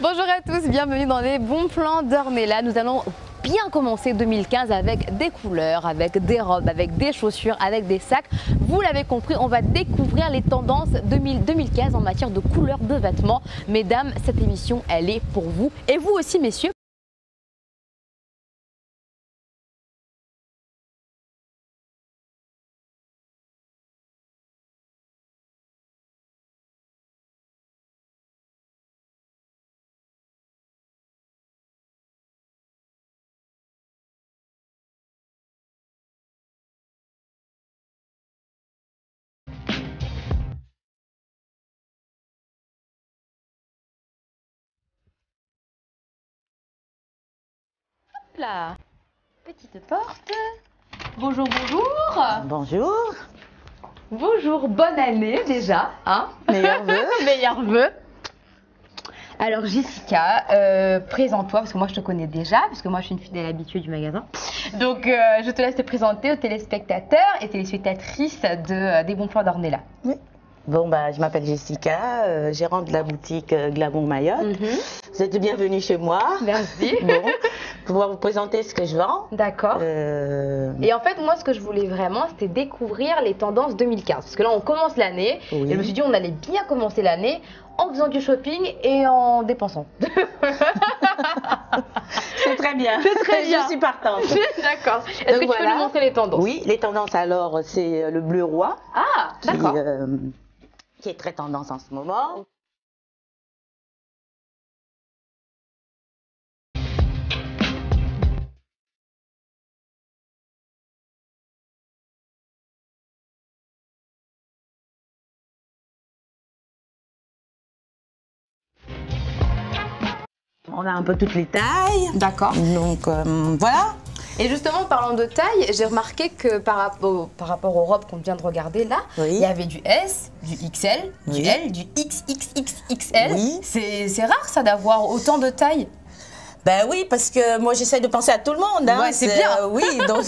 Bonjour à tous, bienvenue dans les bons plans d'Ornella. Nous allons bien commencer 2015 avec des couleurs, avec des robes, avec des chaussures, avec des sacs. Vous l'avez compris, on va découvrir les tendances 2015 en matière de couleurs de vêtements. Mesdames, cette émission, elle est pour vous et vous aussi, messieurs. La petite porte. Bonjour, bonjour. Bonjour. Bonjour, bonne année déjà. Hein, meilleurs vœux. Meilleurs vœux. Alors Jessica, présente-toi parce que moi je te connais déjà, parce que moi je suis une fidèle habituée du magasin. Donc je te laisse te présenter aux téléspectateurs et téléspectatrices des bons plans d'Ornella. Oui. Bon, je m'appelle Jessica, gérante de la boutique Glamour Mayotte. Vous êtes bienvenue chez moi. Merci. Bon, pour pouvoir vous présenter ce que je vends. D'accord. Et en fait, moi, ce que je voulais vraiment, c'était découvrir les tendances 2015. Parce que là, on commence l'année. Oui. Et je me suis dit, on allait bien commencer l'année en faisant du shopping et en dépensant. C'est très bien. C'est très bien. Je suis partante. D'accord. Est-ce que tu peux nous montrer les tendances? Oui, les tendances, alors, c'est le bleu roi. Ah, d'accord. Qui est très tendance en ce moment. On a un peu toutes les tailles. D'accord. Donc, voilà. Et justement, parlant de taille, j'ai remarqué que par rapport aux robes qu'on vient de regarder là, Oui. il y avait du S, du XL, du Oui. L, du XXXXL. Oui. C'est rare ça d'avoir autant de tailles. Ben oui, parce que moi j'essaie de penser à tout le monde. Hein. Ouais, c'est bien. Oui, donc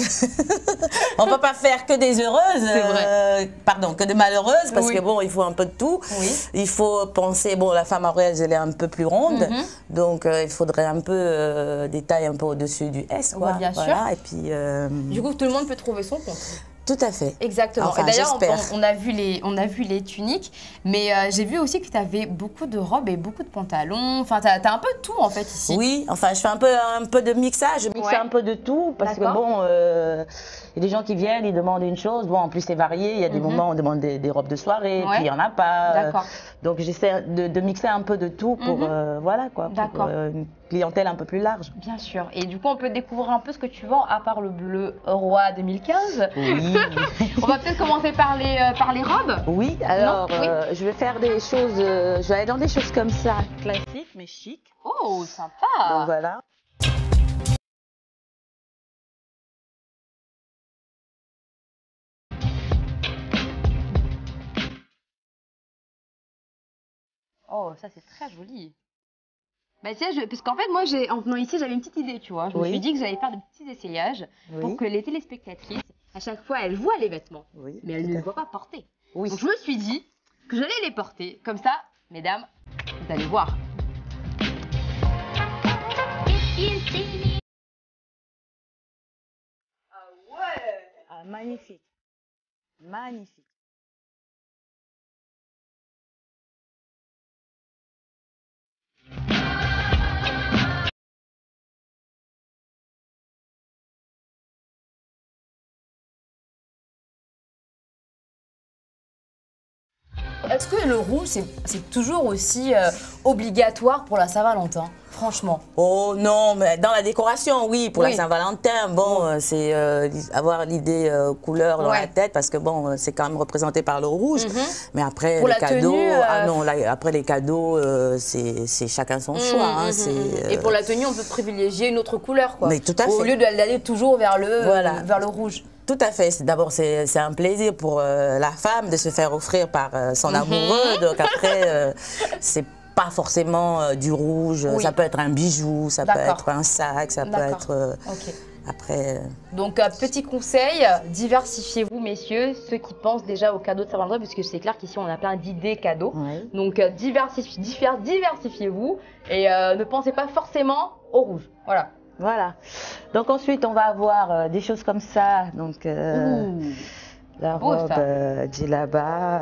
on peut pas faire que des heureuses, vrai. Pardon, que des malheureuses, parce Oui. que bon, il faut un peu de tout. Oui. Il faut penser, bon, la femme heureuse, elle est un peu plus ronde, donc il faudrait un peu des tailles un peu au-dessus du S, quoi. Ouais, bien voilà. sûr. Et puis. Du coup, tout le monde peut trouver son compte. Tout à fait. Exactement. Enfin, et d'ailleurs, j'espère. on a vu les tuniques, mais j'ai vu aussi que tu avais beaucoup de robes et beaucoup de pantalons. Enfin, tu as un peu tout en fait ici. Oui, enfin, je fais un peu de mixage, je mixe Ouais. un peu de tout, parce que D'accord. bon, il y a des gens qui viennent, ils demandent une chose, bon, en plus c'est varié, il y a des moments où on demande des robes de soirée, Ouais. puis il n'y en a pas. D'accord. Donc j'essaie de mixer un peu de tout pour, voilà quoi, pour D'accord. une clientèle un peu plus large. Bien sûr. Et du coup, on peut découvrir un peu ce que tu vends, à part le bleu roi 2015. Oui. On va peut-être commencer par les robes. Oui, alors Oui. je vais faire des choses, je vais aller dans des choses comme ça, classiques mais chic. Oh, sympa. Donc voilà. Oh, ça c'est très joli. Bah, tu sais, parce qu'en fait, moi, en venant ici, j'avais une petite idée, tu vois. Je me Oui. suis dit que j'allais faire de petits essayages pour Oui. que les téléspectatrices, à chaque fois, elles voient les vêtements, Oui, mais elles tout ne à les fait. voient pas porter. Oui. Donc, je me suis dit que j'allais les porter. Comme ça, mesdames, vous allez voir. Ah ouais! Ah, magnifique. Magnifique. Est-ce que le rouge, c'est toujours aussi obligatoire pour la Saint-Valentin? Franchement. Oh non, mais dans la décoration, oui, pour Oui. la Saint-Valentin, bon, c'est avoir l'idée couleur dans Ouais. la tête, parce que bon, c'est quand même représenté par le rouge. Mais après, Pour les la cadeaux, tenue, ah non, après les cadeaux, c'est chacun son choix. Hein, Et pour la tenue, on peut privilégier une autre couleur, quoi. Mais tout à Au fait. lieu d'aller toujours vers Voilà. vers le rouge. Tout à fait. D'abord, c'est un plaisir pour la femme de se faire offrir par son amoureux. Donc après, c'est pas forcément du rouge. Oui. Ça peut être un bijou, ça peut D'accord. être un sac, ça peut D'accord. être... Ok. Après... Donc, petit conseil, diversifiez-vous, messieurs, ceux qui pensent déjà aux cadeaux de Saint-Valentin, puisque c'est clair qu'ici, on a plein d'idées cadeaux. Oui. Donc, diversifiez-vous et ne pensez pas forcément au rouge. Voilà. Voilà. Donc ensuite, on va avoir des choses comme ça. Donc, la beau, robe djellaba.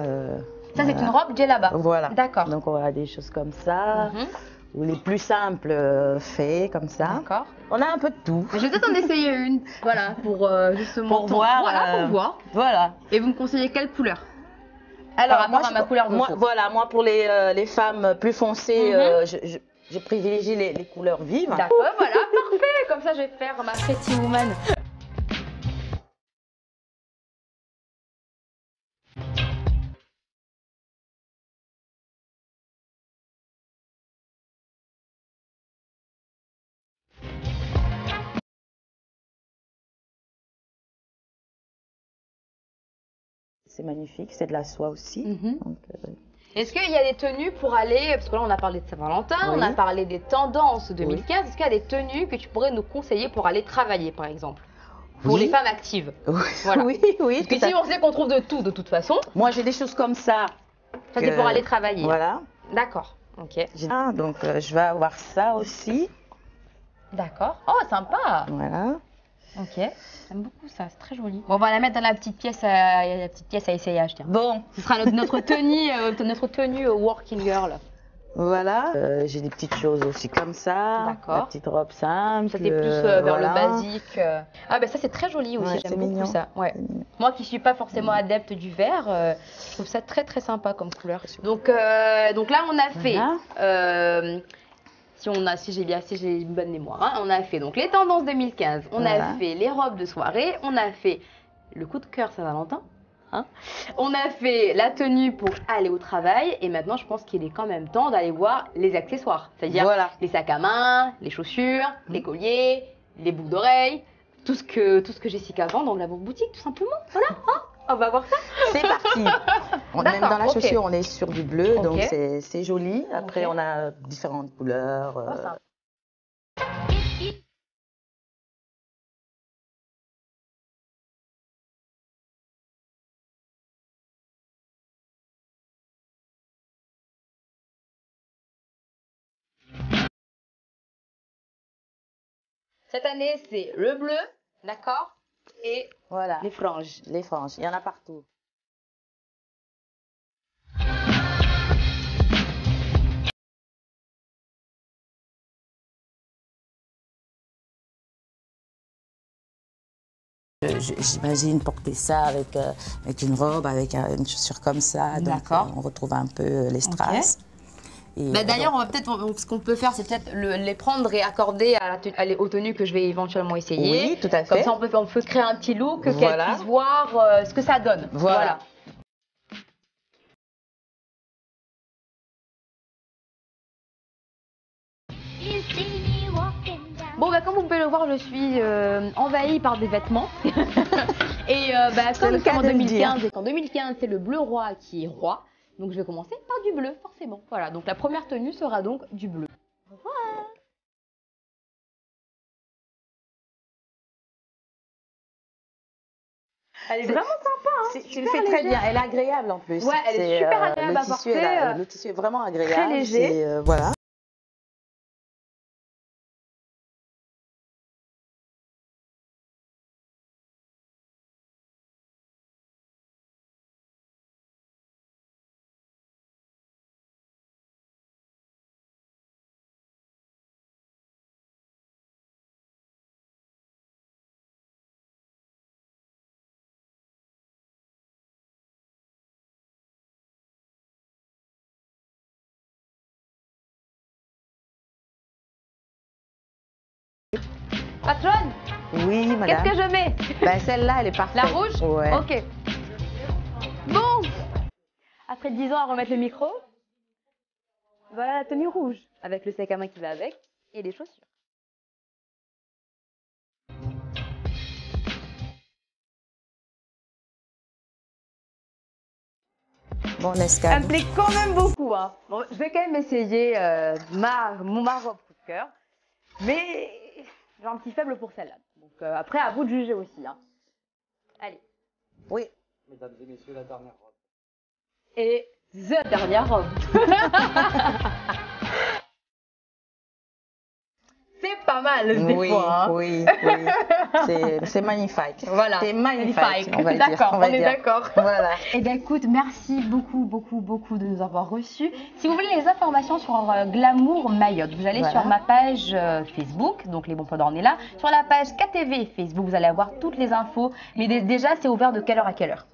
Ça, c'est une robe djellaba. Voilà. D'accord. Donc, on va avoir des choses comme ça. Ou les plus simples faits comme ça. D'accord. On a un peu de tout. Je vais peut-être en essayer une, voilà, pour justement pour voir. Voilà, pour voir. Voilà. Et vous me conseillez quelle couleur? Alors, par rapport à ma couleur de peau. Voilà, moi pour les femmes plus foncées, je privilégie les couleurs vives. D'accord, voilà, parfait. Comme ça, je vais faire ma Pretty Woman. C'est magnifique, c'est de la soie aussi. Donc, est-ce qu'il y a des tenues pour aller, parce que là on a parlé de Saint-Valentin, on a parlé des tendances 2015, est-ce qu'il y a des tenues que tu pourrais nous conseiller pour aller travailler par exemple? Pour les femmes actives. Voilà. Oui. Parce qu'ici on sait qu'on trouve de tout de toute façon. Moi j'ai des choses comme ça. Ça c'est pour aller travailler. Voilà. D'accord, ok. Donc je vais avoir ça aussi. D'accord. Oh sympa. Voilà. Ok, j'aime beaucoup ça, c'est très joli. Bon, on va la mettre dans la petite pièce à essayage, tiens. Bon. Ce sera notre tenue working girl. Voilà. J'ai des petites choses aussi comme ça. D'accord. La petite robe simple. Ça c'est plus vers le basique. Ah ben ça c'est très joli aussi, j'aime beaucoup ça. Ouais. Moi qui suis pas forcément adepte du vert, je trouve ça très très sympa comme couleur. Donc là on a fait... Si j'ai une bonne mémoire, hein, on a fait donc les tendances 2015, on a fait les robes de soirée, on a fait le coup de cœur Saint-Valentin, hein, on a fait la tenue pour aller au travail et maintenant je pense qu'il est quand même temps d'aller voir les accessoires, c'est-à-dire les sacs à main, les chaussures, les colliers, les boucles d'oreilles, tout ce que Jessica vend dans la boutique tout simplement, voilà, hein. On va voir ça. C'est parti. Même dans la chaussure, on est sur du bleu, donc c'est joli. Après, on a différentes couleurs. Cette année, c'est le bleu, d'accord? Et voilà. Les franges. Les franges, il y en a partout. J'imagine porter ça avec une robe, avec une chaussure comme ça. Donc on retrouve un peu les strass. Bah, d'ailleurs, ce qu'on peut faire, c'est peut-être les prendre et accorder aux tenues que je vais éventuellement essayer. Oui, tout à fait. Comme ça, on peut se créer un petit look, qu'elle puisse voir ce que ça donne. Voilà. Bon, bah, comme vous pouvez le voir, je suis envahie par des vêtements. Et comme c'est en 2015, et qu'en 2015, c'est le bleu roi qui est roi, donc je vais commencer par du bleu, forcément. Voilà, donc la première tenue sera donc du bleu. Voilà. Elle est vraiment sympa, hein. Tu le fais très bien, elle est agréable en plus. Ouais, elle est super agréable à porter. Le tissu est vraiment agréable. Très léger. Voilà. Patronne? Oui, madame. Qu'est-ce que je mets? Ben, celle-là, elle est parfaite. La rouge? Ouais. Ok. Bon. Après 10 ans à remettre le micro, voilà la tenue rouge, avec le sac à main qui va avec et les chaussures. Bon, Ça me plaît quand même beaucoup, hein. Bon, je vais quand même essayer ma robe coup de cœur, mais j'ai un petit faible pour celle-là. Donc après, à vous de juger aussi. Hein. Allez. Oui. Mesdames et messieurs, la dernière robe. Et the dernière robe. C'est pas mal des Oui, fois. Hein. oui, c'est magnifique. Voilà. C'est magnifique, on va dire. D'accord, on est d'accord. Voilà. Eh bien écoute, merci beaucoup de nous avoir reçus. Si vous voulez les informations sur Glamour Mayotte, vous allez sur ma page Facebook, donc les bons plans d'Ornella. Sur la page KTV Facebook, vous allez avoir toutes les infos. Mais déjà, c'est ouvert de quelle heure à quelle heure?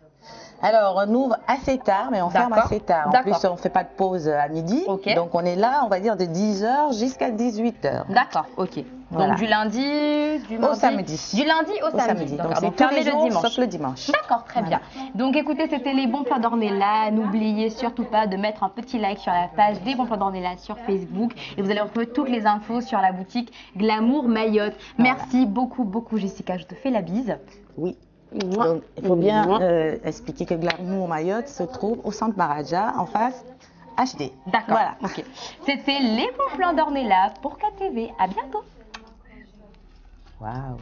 Alors, on ouvre assez tard, mais on ferme assez tard. En plus, on ne fait pas de pause à midi. Okay. Donc, on est là, on va dire, de 10h jusqu'à 18h. D'accord, ok. Voilà. Donc, du lundi, du mardi, au samedi. Du lundi au samedi. Donc, c'est tous les jours, sauf le dimanche. D'accord, très bien. Donc, écoutez, c'était les bons plans d'Ornella. N'oubliez surtout pas de mettre un petit like sur la page des bons plans d'Ornella sur Facebook. Et vous allez retrouver toutes les infos sur la boutique Glamour Mayotte. Merci beaucoup, Jessica. Je te fais la bise. Oui. Donc, il faut bien expliquer que Glamour Mayotte se trouve au centre Maraja, en face HD. D'accord. Voilà. Okay. C'était les bons plans d'Ornella pour KTV. À bientôt. Waouh.